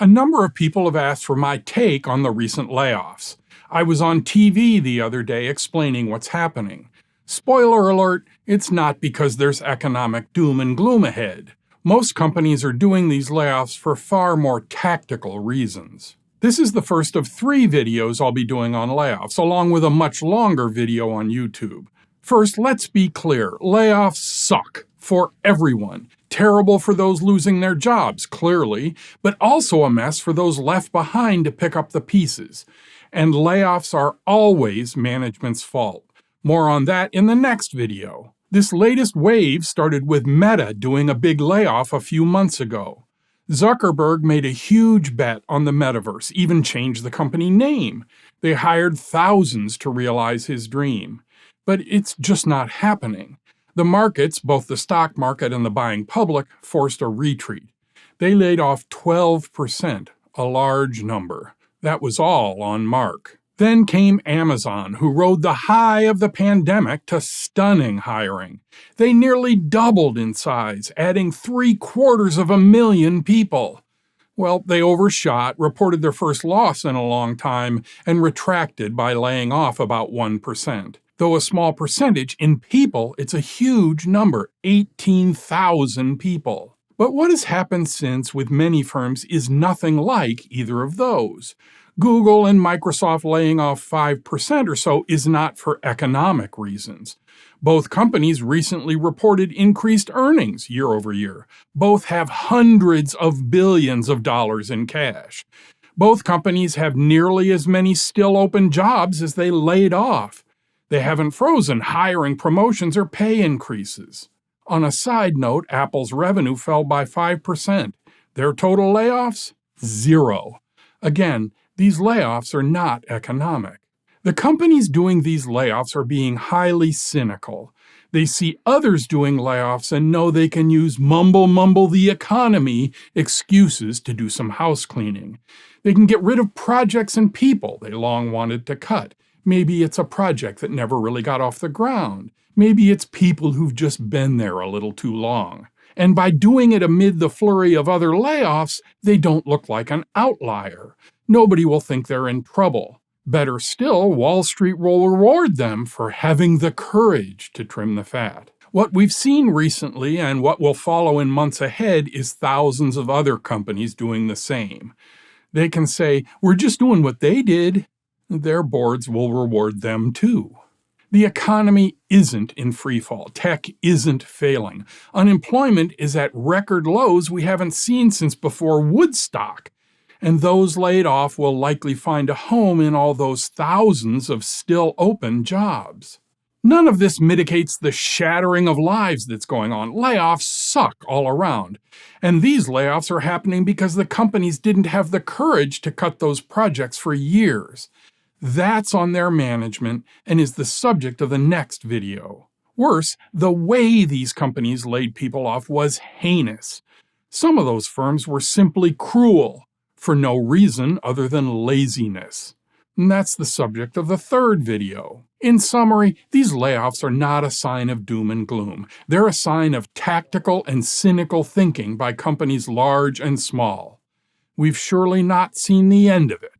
A number of people have asked for my take on the recent layoffs. I was on TV the other day explaining what's happening. Spoiler alert, it's not because there's economic doom and gloom ahead. Most companies are doing these layoffs for far more tactical reasons. This is the first of 3 videos I'll be doing on layoffs, along with a much longer video on YouTube. First, let's be clear, layoffs suck for everyone. Terrible for those losing their jobs, clearly, but also a mess for those left behind to pick up the pieces. And layoffs are always management's fault. More on that in the next video. This latest wave started with Meta doing a big layoff a few months ago. Zuckerberg made a huge bet on the metaverse, even changed the company name. They hired thousands to realize his dream. But it's just not happening. The markets, both the stock market and the buying public, forced a retreat. They laid off 12%, a large number. That was all on Mark. Then came Amazon, who rode the high of the pandemic to stunning hiring. They nearly doubled in size, adding 750,000 people. Well, they overshot, reported their first loss in a long time, and retracted by laying off about 1%. Though a small percentage, in people, it's a huge number, 18,000 people. But what has happened since with many firms is nothing like either of those. Google and Microsoft laying off 5% or so is not for economic reasons. Both companies recently reported increased earnings year over year. Both have hundreds of billions of dollars in cash. Both companies have nearly as many still open jobs as they laid off. They haven't frozen hiring, promotions, or pay increases. On a side note, Apple's revenue fell by 5%. Their total layoffs? 0. Again, these layoffs are not economic. The companies doing these layoffs are being highly cynical. They see others doing layoffs and know they can use mumble the economy excuses to do some house cleaning. They can get rid of projects and people they long wanted to cut. Maybe it's a project that never really got off the ground. Maybe it's people who've just been there a little too long. And by doing it amid the flurry of other layoffs, they don't look like an outlier. Nobody will think they're in trouble. Better still, Wall Street will reward them for having the courage to trim the fat. What we've seen recently and what will follow in months ahead is thousands of other companies doing the same. They can say, "We're just doing what they did." Their boards will reward them too. The economy isn't in freefall. Tech isn't failing. Unemployment is at record lows we haven't seen since before Woodstock. And those laid off will likely find a home in all those thousands of still open jobs. None of this mitigates the shattering of lives that's going on. Layoffs suck all around. And these layoffs are happening because the companies didn't have the courage to cut those projects for years. That's on their management and is the subject of the next video. Worse, the way these companies laid people off was heinous. Some of those firms were simply cruel, for no reason other than laziness. And that's the subject of the third video. In summary, these layoffs are not a sign of doom and gloom. They're a sign of tactical and cynical thinking by companies large and small. We've surely not seen the end of it.